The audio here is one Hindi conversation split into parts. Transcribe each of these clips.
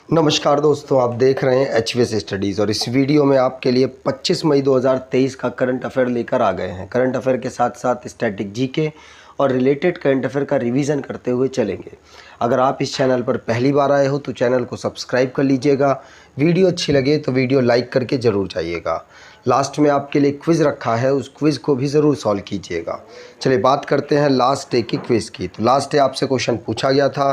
नमस्कार दोस्तों, आप देख रहे हैं एचवीएस स्टडीज़ और इस वीडियो में आपके लिए 25 मई 2023 का करंट अफेयर लेकर आ गए हैं। करंट अफेयर के साथ साथ स्टैटिक जीके और रिलेटेड करंट अफेयर का रिवीजन करते हुए चलेंगे। अगर आप इस चैनल पर पहली बार आए हो तो चैनल को सब्सक्राइब कर लीजिएगा। वीडियो अच्छी लगे तो वीडियो लाइक करके ज़रूर जाइएगा। लास्ट में आपके लिए क्विज़ रखा है, उस क्विज़ को भी ज़रूर सॉल्व कीजिएगा। चलिए बात करते हैं लास्ट डे की क्विज़ की। तो लास्ट डे आपसे क्वेश्चन पूछा गया था,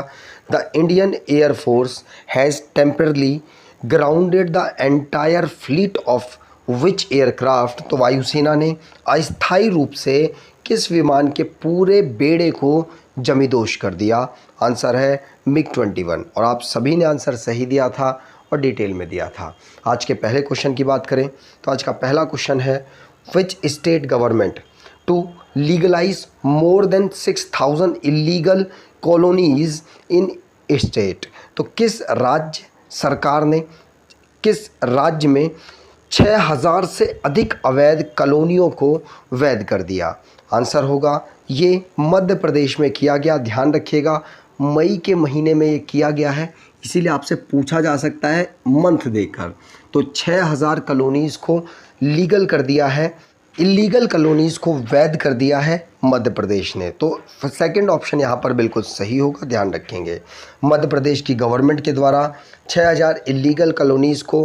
the Indian air force has temporarily grounded the entire fleet of which aircraft. तो वायुसेना ने अस्थायी रूप से किस विमान के पूरे बेड़े को जमींदोज कर दिया? आंसर है मिग-21 और आप सभी ने आंसर सही दिया था और डिटेल में दिया था। आज के पहले क्वेश्चन की बात करें तो आज का पहला क्वेश्चन है, which state government to legalise more than 6000 illegal colonies in state. तो किस राज्य सरकार ने किस राज्य में 6000 से अधिक अवैध कॉलोनियों को वैध कर दिया? आंसर होगा ये मध्य प्रदेश में किया गया। ध्यान रखिएगा, मई के महीने में ये किया गया है, इसीलिए आपसे पूछा जा सकता है मंथ देकर। तो 6000 कॉलोनीज़ को लीगल कर दिया है, इलीगल कॉलोनीज़ को वैध कर दिया है मध्य प्रदेश ने। तो सेकंड ऑप्शन यहाँ पर बिल्कुल सही होगा, ध्यान रखेंगे। मध्य प्रदेश की गवर्नमेंट के द्वारा 6000 इलीगल कॉलोनीज़ को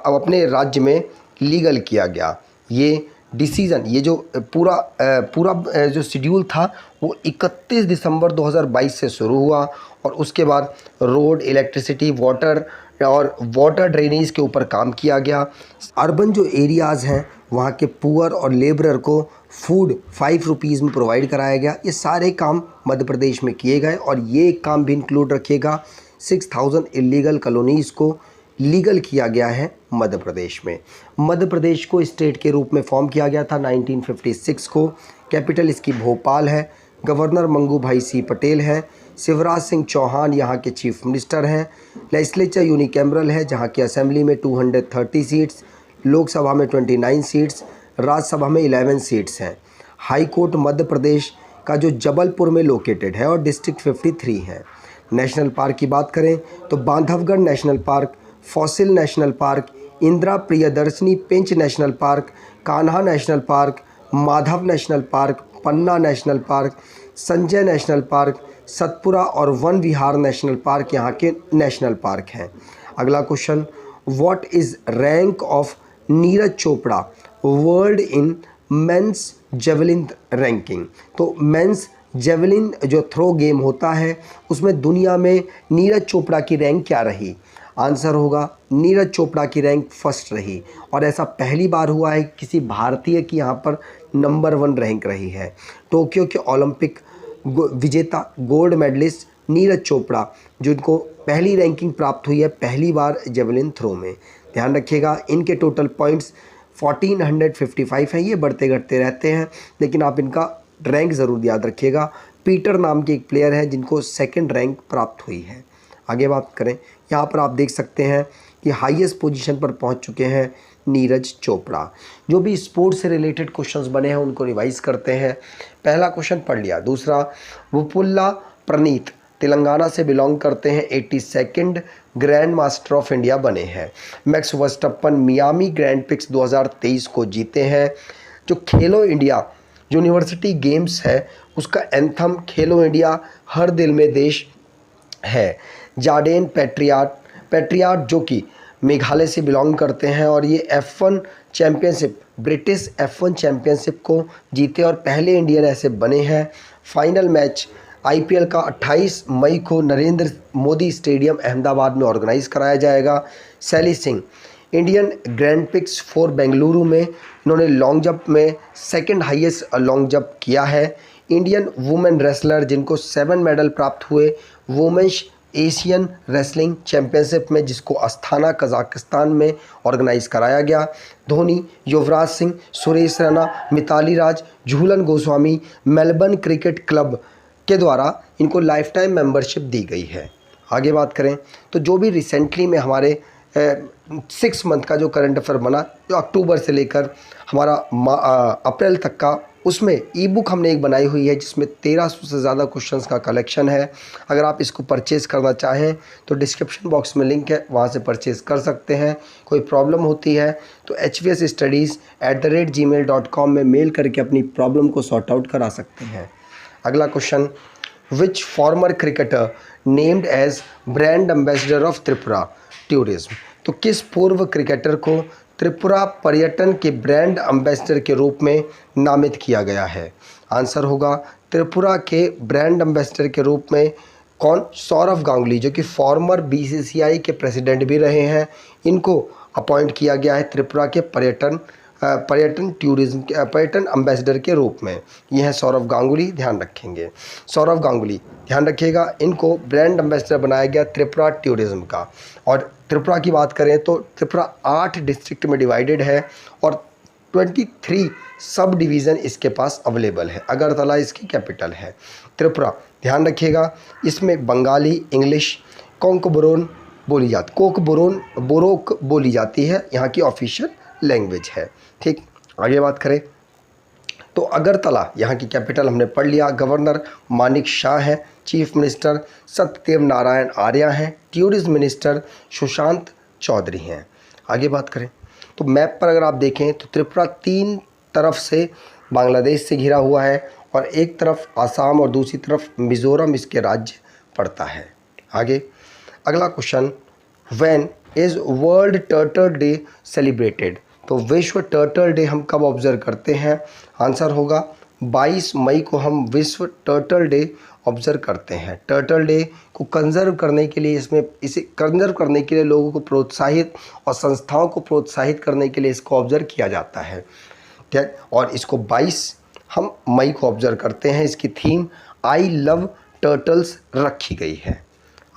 अपने राज्य में लीगल किया गया। ये डिसीज़न, ये जो पूरा जो शेड्यूल था वो 31 दिसंबर 2022 से शुरू हुआ और उसके बाद रोड, इलेक्ट्रिसिटी, वाटर और वाटर ड्रेनेज के ऊपर काम किया गया। अर्बन जो एरियाज़ हैं वहाँ के पुअर और लेबरर को फूड 5 रुपीज़ में प्रोवाइड कराया गया। ये सारे काम मध्य प्रदेश में किए गए और ये काम भी इंक्लूड रखिएगा, 6000 इलीगल कॉलोनीज़ को लीगल किया गया है मध्य प्रदेश में। मध्य प्रदेश को स्टेट के रूप में फॉर्म किया गया था 1956 को। कैपिटल इसकी भोपाल है। गवर्नर मंगू भाई सी पटेल हैं। शिवराज सिंह चौहान यहाँ के चीफ मिनिस्टर हैं। लेजिस्लेचर यूनिकैमरल है, जहाँ की असेंबली में 230 सीट्स, लोकसभा में 29 सीट्स, राज्यसभा में 11 सीट्स हैं। हाई कोर्ट मध्य प्रदेश का जो जबलपुर में लोकेटेड है और डिस्ट्रिक्ट 53 है। नेशनल पार्क की बात करें तो Bandhavgarh national park, fossil national park, Indira Priyadarshini Pench national park, Kanha national park, Madhav national park, Panna national park, Sanjay national park, Satpura और वन विहार नेशनल पार्क यहाँ के नेशनल पार्क हैं। अगला question, what is rank of Neeraj Chopra world in men's javelin ranking. तो मेंस जेवलिन जो थ्रो गेम होता है उसमें दुनिया में नीरज चोपड़ा की रैंक क्या रही? आंसर होगा नीरज चोपड़ा की रैंक फर्स्ट रही और ऐसा पहली बार हुआ है किसी भारतीय की यहाँ पर नंबर 1 रैंक रही है। टोक्यो के ओलंपिक विजेता गोल्ड मेडलिस्ट नीरज चोपड़ा, जिनको पहली रैंकिंग प्राप्त हुई है पहली बार जेवलिन थ्रो में। ध्यान रखिएगा, इनके टोटल पॉइंट्स 1455 हैं। ये बढ़ते घटते रहते हैं, लेकिन आप इनका रैंक ज़रूर याद रखिएगा। पीटर नाम के एक प्लेयर हैं जिनको सेकंड रैंक प्राप्त हुई है। आगे बात करें, यहाँ पर आप देख सकते हैं कि हाईएस्ट पोजीशन पर पहुँच चुके हैं नीरज चोपड़ा। जो भी स्पोर्ट्स से रिलेटेड क्वेश्चंस बने हैं उनको रिवाइज करते हैं। पहला क्वेश्चन पढ़ लिया। दूसरा, वुपुल्ला प्रणीत तेलंगाना से बिलोंग करते हैं, 82nd grand master of India बने हैं। मैक्स वर्स्टप्पन मियामी ग्रैंड प्रिक्स 2023 को जीते हैं। जो खेलो इंडिया यूनिवर्सिटी गेम्स है उसका एंथम खेलो इंडिया हर दिल में देश है। जार्डेन पैट्रियाट जो कि मेघालय से बिलोंग करते हैं और ये F1 championship, British F1 championship को जीते और पहले इंडियन ऐसे बने हैं। फाइनल मैच IPL का 28 मई को नरेंद्र मोदी स्टेडियम अहमदाबाद में ऑर्गेनाइज कराया जाएगा। Shaili Singh Indian grand prix 4 Bengaluru में इन्होंने लॉन्ग जंप में सेकंड हाईएस्ट लॉन्ग जंप किया है। इंडियन वुमेन रेसलर जिनको 7 मेडल प्राप्त हुए वुमेन्स एशियन रेसलिंग चैंपियनशिप में, जिसको अस्थाना कजाकिस्तान में ऑर्गेनाइज कराया गया। धोनी, युवराज सिंह, सुरेश रैना, मिताली राज, Jhulan Goswami Melbourne cricket club के द्वारा इनको लाइफ टाइम मेंबरशिप दी गई है। आगे बात करें तो जो भी रिसेंटली में हमारे 6 मंथ का जो करंट अफेयर बना, जो अक्टूबर से लेकर हमारा अप्रैल तक का उसमें ई बुक हमने एक बनाई हुई है जिसमें 1300 से ज़्यादा क्वेश्चंस का कलेक्शन है। अगर आप इसको परचेज़ करना चाहें तो डिस्क्रिप्शन बॉक्स में लिंक है, वहाँ से परचेज़ कर सकते हैं। कोई प्रॉब्लम होती है तो hvsstudies@gmail.com में मेल करके अपनी प्रॉब्लम को सॉर्ट आउट करा सकते हैं। अगला question, which former cricketer named as brand ambassador of Tripura tourism. तो किस पूर्व क्रिकेटर को त्रिपुरा पर्यटन के ब्रांड एम्बेसडर के रूप में नामित किया गया है? आंसर होगा त्रिपुरा के ब्रांड एम्बेसडर के रूप में कौन? सौरव गांगुली, जो कि फॉर्मर बीसीसीआई के प्रेसिडेंट भी रहे हैं। इनको अपॉइंट किया गया है त्रिपुरा के पर्यटन एम्बेसडर के रूप में। ये है सौरव गांगुली, ध्यान रखेंगे। सौरव गांगुली, ध्यान रखिएगा, इनको ब्रांड एम्बेसडर बनाया गया त्रिपुरा टूरिज्म का। और त्रिपुरा की बात करें तो त्रिपुरा 8 डिस्ट्रिक्ट में डिवाइडेड है और 23 सब डिवीज़न इसके पास अवेलेबल है। अगरतला इसकी कैपिटल है। त्रिपुरा, ध्यान रखिएगा, इसमें बंगाली, इंग्लिश, कोंकबोरोन बोरोक बोली जाती है, यहाँ की ऑफिशियल लैंग्वेज है। ठीक, आगे बात करें तो अगरतला यहाँ की कैपिटल हमने पढ़ लिया। गवर्नर मानिक शाह है, चीफ मिनिस्टर सत्यदेव नारायण आर्या हैं, टूरिज्म मिनिस्टर सुशांत चौधरी हैं। आगे बात करें तो मैप पर अगर आप देखें तो त्रिपुरा 3 तरफ से बांग्लादेश से घिरा हुआ है और एक तरफ आसाम और दूसरी तरफ मिज़ोरम इसके राज्य पड़ता है। आगे अगला क्वेश्चन, when is world turtle day celebrated. तो विश्व टर्टल डे हम कब ऑब्जर्व करते हैं? आंसर होगा 22 मई को हम विश्व टर्टल डे ऑब्जर्व करते हैं। टर्टल डे को कंजर्व करने के लिए इसे कंजर्व करने के लिए लोगों को प्रोत्साहित और संस्थाओं को प्रोत्साहित करने के लिए इसको ऑब्जर्व किया जाता है। ठीक, और इसको 22 हम मई को ऑब्जर्व करते हैं। इसकी थीम आई लव टर्टल्स रखी गई है।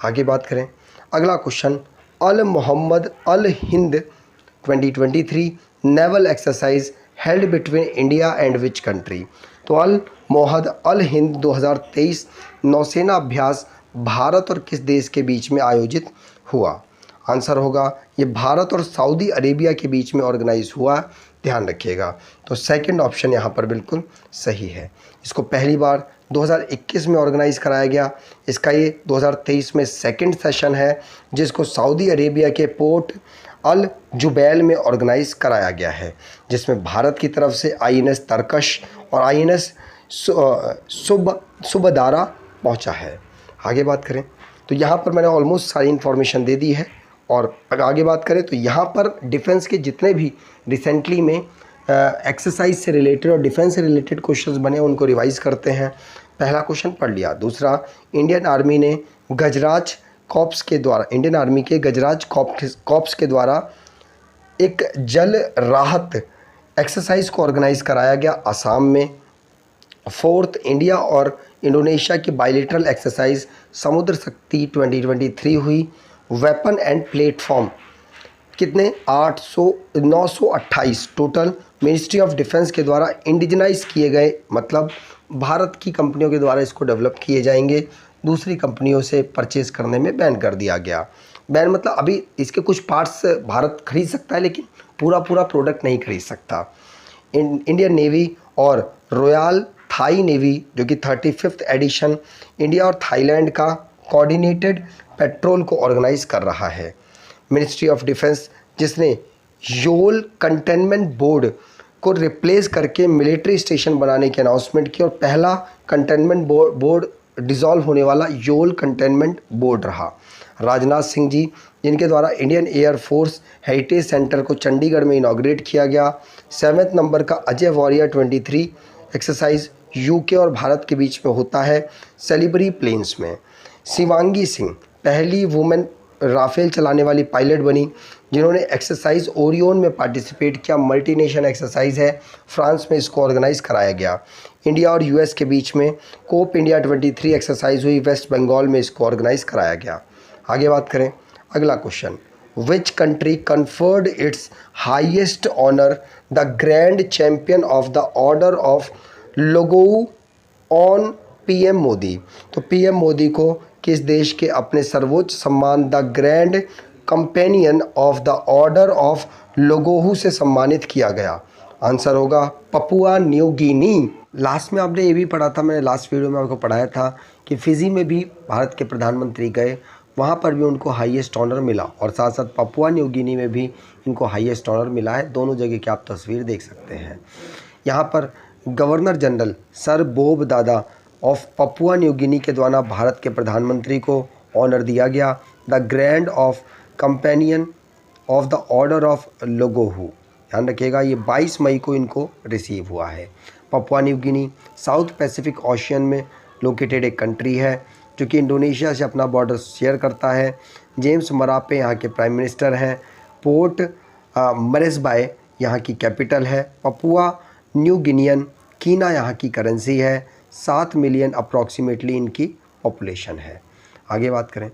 आगे बात करें अगला question, Al Mohammed Al Hind 2023 naval exercise held between India and which country. तो अल मोहम्मद अल हिंद 2023 नौसेना अभ्यास भारत और किस देश के बीच में आयोजित हुआ? आंसर होगा ये भारत और सऊदी अरेबिया के बीच में ऑर्गेनाइज हुआ, ध्यान रखिएगा। तो सेकंड ऑप्शन यहाँ पर बिल्कुल सही है। इसको पहली बार 2021 में ऑर्गेनाइज़ कराया गया। इसका ये 2023 में सेकंड सेशन है जिसको सऊदी अरेबिया के पोर्ट अल जुबैल में ऑर्गेनाइज कराया गया है, जिसमें भारत की तरफ से INS तरकश और INS सुबदारा पहुंचा है। आगे बात करें तो यहाँ पर मैंने ऑलमोस्ट सारी इन्फॉर्मेशन दे दी है। और अगर आगे बात करें तो यहाँ पर डिफेंस के जितने भी रिसेंटली में एक्सरसाइज से रिलेटेड और डिफेंस से रिलेटेड क्वेश्चंस बने उनको रिवाइज करते हैं। पहला क्वेश्चन पढ़ लिया। दूसरा, इंडियन आर्मी ने गजराज कॉर्प्स के द्वारा कॉर्प्स के द्वारा एक जल राहत एक्सरसाइज को ऑर्गेनाइज कराया गया आसाम में। फोर्थ, इंडिया और इंडोनेशिया की बायलैटरल एक्सरसाइज समुद्र शक्ति 2023 हुई। वेपन एंड प्लेटफॉर्म कितने? 928 टोटल मिनिस्ट्री ऑफ डिफेंस के द्वारा इंडिजनाइज किए गए, मतलब भारत की कंपनियों के द्वारा इसको डेवलप किए जाएंगे। दूसरी कंपनियों से परचेज करने में बैन कर दिया गया। बैन मतलब अभी इसके कुछ पार्ट्स भारत खरीद सकता है लेकिन पूरा प्रोडक्ट नहीं खरीद सकता। इंडियन नेवी और रॉयल थाई नेवी जो कि 35th एडिशन इंडिया और थाईलैंड का कोऑर्डिनेटेड पेट्रोल को ऑर्गेनाइज कर रहा है। मिनिस्ट्री ऑफ डिफेंस जिसने योल कंटेनमेंट बोर्ड को रिप्लेस करके मिलिट्री स्टेशन बनाने की अनाउंसमेंट की और पहला कंटेनमेंट बोर्ड डिसॉल्व होने वाला योल कंटेनमेंट बोर्ड रहा। राजनाथ सिंह जी जिनके द्वारा Indian air force heritage centre को चंडीगढ़ में इनॉग्रेट किया गया। 7वें नंबर का अजय वॉरियर 23 एक्सरसाइज यूके और भारत के बीच में होता है सेलिबरी प्लेन्स में। शिवांगी सिंह पहली वुमेन राफेल चलाने वाली पायलट बनी जिन्होंने एक्सरसाइज ओरियन में पार्टिसिपेट किया। मल्टीनेशनल एक्सरसाइज है, फ्रांस में इसको ऑर्गेनाइज कराया गया। इंडिया और US के बीच में कोप इंडिया 23 एक्सरसाइज हुई, वेस्ट बंगाल में इसको ऑर्गेनाइज कराया गया। आगे बात करें अगला question, which country conferred its highest honour the grand champion of the order of Logohu on PM Modi. तो PM मोदी को किस देश के अपने सर्वोच्च सम्मान the grand companion of the order of लोगोहू से सम्मानित किया गया? आंसर होगा पपुआ न्यू गिनी। लास्ट में आपने ये भी पढ़ा था, मैंने लास्ट वीडियो में आपको पढ़ाया था कि फिजी में भी भारत के प्रधानमंत्री गए, वहाँ पर भी उनको हाईएस्ट ऑनर मिला और साथ साथ पपुआ न्यू गिनी में भी इनको हाईएस्ट ऑनर मिला है। दोनों जगह की आप तस्वीर देख सकते हैं। यहाँ पर गवर्नर जनरल सर बोब दादा ऑफ पपुआ न्यू गिनी के द्वारा भारत के प्रधानमंत्री को ऑनर दिया गया, the grand of companion of the order of लोगोहू। ध्यान रखिएगा, ये 22 मई को इनको रिसीव हुआ है। Papua New Guinea south Pacific ocean में लोकेटेड एक कंट्री है जो कि इंडोनेशिया से अपना बॉर्डर शेयर करता है। जेम्स मरापे यहाँ के प्राइम मिनिस्टर हैं। पोर्ट मरिसबाई यहाँ की कैपिटल है। पपुआ न्यू गिनियन कीना यहाँ की करेंसी है। 7 मिलियन अप्रॉक्सीमेटली इनकी पॉपुलेशन है। आगे बात करें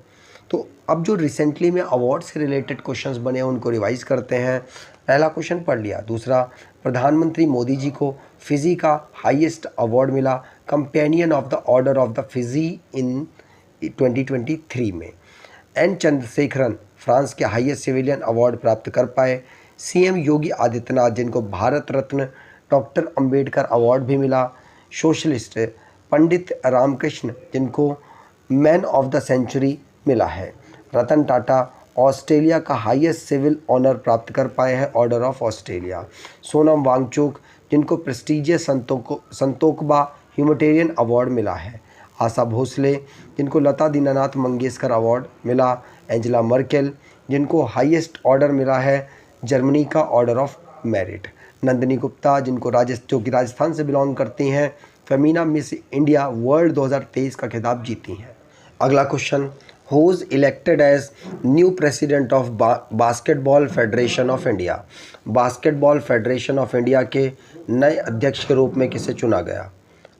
तो अब जो रिसेंटली में अवार्ड से रिलेटेड क्वेश्चंस बने हैं उनको रिवाइज़ करते हैं। पहला क्वेश्चन पढ़ लिया। दूसरा, प्रधानमंत्री मोदी जी को फिजी का हाईएस्ट अवार्ड मिला, companion of the order of the Fiji in 2023 में। एन चंद्रशेखरन फ्रांस के हाईएस्ट सिविलियन अवार्ड प्राप्त कर पाए। सीएम योगी आदित्यनाथ जिनको भारत रत्न डॉक्टर अंबेडकर अवार्ड भी मिला। सोशलिस्ट पंडित रामकृष्ण जिनको मैन ऑफ द सेंचुरी मिला है। रतन टाटा ऑस्ट्रेलिया का हाईएस्ट सिविल ऑनर प्राप्त कर पाए हैं, order of Australia. Sonam Wangchuk जिनको प्रेस्टीजियस संतोकबा ह्यूमैनिटेरियन अवार्ड मिला है। आशा भोसले जिनको लता दीनानाथ मंगेशकर अवार्ड मिला। एंजेला मर्केल जिनको हाईएस्ट ऑर्डर मिला है जर्मनी का order of merit. Nandini Gupta जिनको जो कि राजस्थान से बिलोंग करती हैं, फेमिना मिस इंडिया वर्ल्ड 2023 का खिताब जीती हैं। अगला question, who is elected as new president of basketball federation of India. Basketball federation of India के नए अध्यक्ष के रूप में किसे चुना गया?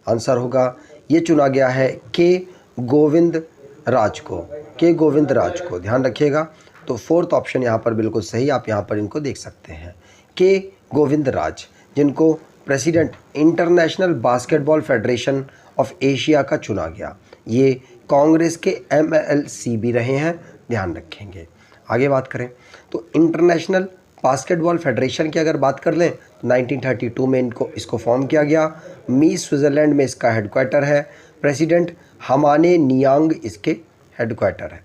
आंसर होगा ये चुना गया है के गोविंद राज को। के गोविंद राज को ध्यान रखिएगा। तो फोर्थ ऑप्शन यहाँ पर बिल्कुल सही, आप यहाँ पर इनको देख सकते हैं। के गोविंद राज जिनको president international basketball federation of Asia का चुना गया। ये कांग्रेस के MLC भी रहे हैं, ध्यान रखेंगे। आगे बात करें तो इंटरनेशनल बास्केटबॉल फेडरेशन की अगर बात कर लें तो 1932 में इसको फॉर्म किया गया। मीस स्विट्ज़रलैंड में इसका हेडक्वार्टर है। प्रेसिडेंट हमाने नियांग इसके हेडक्वार्टर है,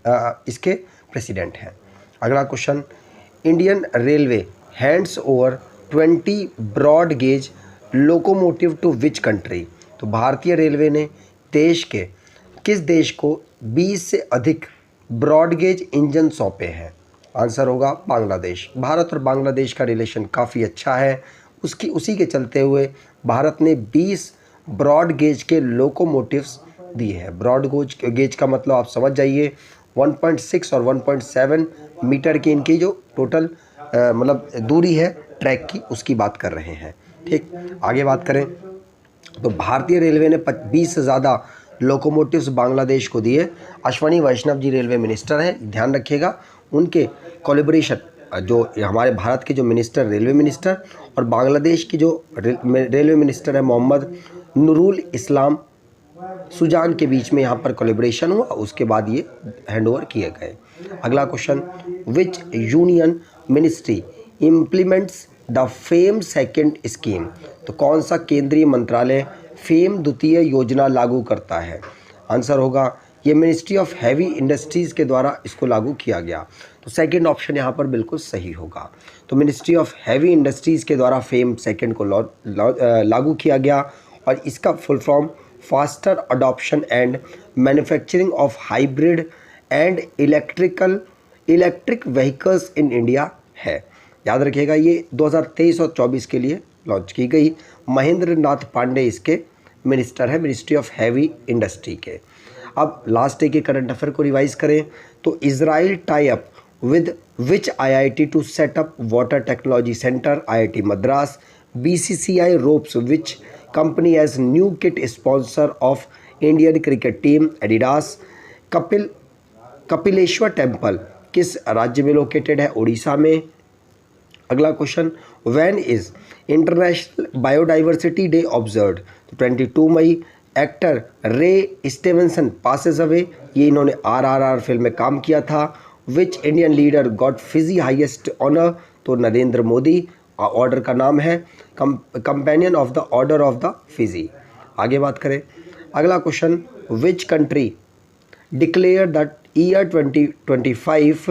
इसके प्रेसिडेंट हैं। अगला question, Indian railway hands over 20 broad gauge locomotive to which country. तो भारतीय रेलवे ने किस देश को 20 से अधिक ब्रॉड गेज इंजन सौंपे हैं? आंसर होगा बांग्लादेश। भारत और बांग्लादेश का रिलेशन काफ़ी अच्छा है, उसी के चलते हुए भारत ने 20 ब्रॉड गेज के लोकोमोटिव्स दिए हैं। ब्रॉड गेज का मतलब आप समझ जाइए 1.6 और 1.7 मीटर की इनकी जो टोटल मतलब दूरी है ट्रैक की, उसकी बात कर रहे हैं। ठीक, आगे बात करें तो भारतीय रेलवे ने 20 से ज़्यादा लोकोमोटिव्स बांग्लादेश को दिए। अश्वनी वैष्णव जी रेलवे मिनिस्टर हैं, ध्यान रखिएगा। उनके कोलैबोरेशन जो हमारे भारत के जो मिनिस्टर रेलवे मिनिस्टर और बांग्लादेश की जो रेलवे मिनिस्टर है मोहम्मद नूरुल इस्लाम सुजान के बीच में यहाँ पर कोलैबोरेशन हुआ, उसके बाद ये हैंडओवर किए गए। अगला question, which union ministry implements the fame second scheme. तो कौन सा केंद्रीय मंत्रालय फेम द्वितीय योजना लागू करता है? आंसर होगा ये मिनिस्ट्री ऑफ हैवी इंडस्ट्रीज़ के द्वारा इसको लागू किया गया। तो सेकंड ऑप्शन यहाँ पर बिल्कुल सही होगा। तो मिनिस्ट्री ऑफ हैवी इंडस्ट्रीज़ के द्वारा फेम सेकंड को लागू किया गया और इसका full form faster adoption and manufacturing of hybrid and electric vehicles in India है। याद रखिएगा ये 2023 और 24 के लिए लॉन्च की गई। महेंद्र नाथ पांडे इसके मिनिस्टर है, मिनिस्ट्री ऑफ हैवी इंडस्ट्री के। अब लास्ट डे के करंट अफेयर को रिवाइज करें तो Israel tie up with which IIT to set up water technology centre, IIT Madras. BCCI ropes which company as new kit sponsor of Indian cricket team, Adidas. Kapileshwar temple किस राज्य में लोकेटेड है? उड़ीसा में। अगला क्वेश्चन, when is international biodiversity day observed? तो 22 मई। Actor Ray Stevenson passes away, ये इन्होंने RRR फिल्म में काम किया था। Which Indian leader got Fiji highest honour? तो नरेंद्र मोदी। ऑर्डर का नाम है companion of the order of the Fiji. आगे बात करें, अगला question, which country declare the year 2025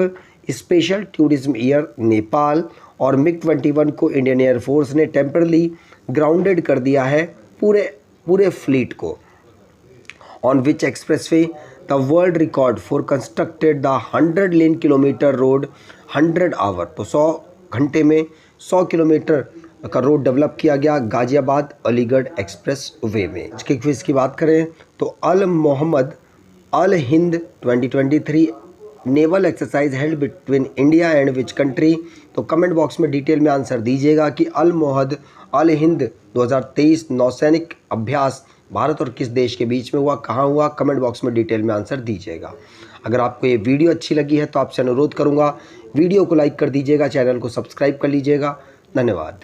special tourism year? Nepal और MiG-21 को इंडियन एयरफोर्स ने टेम्परली ग्राउंडेड कर दिया है पूरे फ्लीट को। On which expressway the world record for constructed the 100 lane kilometre road 100 hour, तो 100 घंटे में 100 किलोमीटर का रोड डेवलप किया गया गाजियाबाद अलीगढ़ एक्सप्रेस वे में। इसके क्विज की बात करें तो Al Mohammed Al Hind 2023 naval exercise held between India and which country? तो कमेंट बॉक्स में डिटेल में आंसर दीजिएगा कि अल मोहम्मद अल हिंद 2023 नौसैनिक अभ्यास भारत और किस देश के बीच में हुआ, कहाँ हुआ? कमेंट बॉक्स में डिटेल में आंसर दीजिएगा। अगर आपको ये वीडियो अच्छी लगी है तो आपसे अनुरोध करूँगा वीडियो को लाइक कर दीजिएगा, चैनल को सब्सक्राइब कर लीजिएगा। धन्यवाद।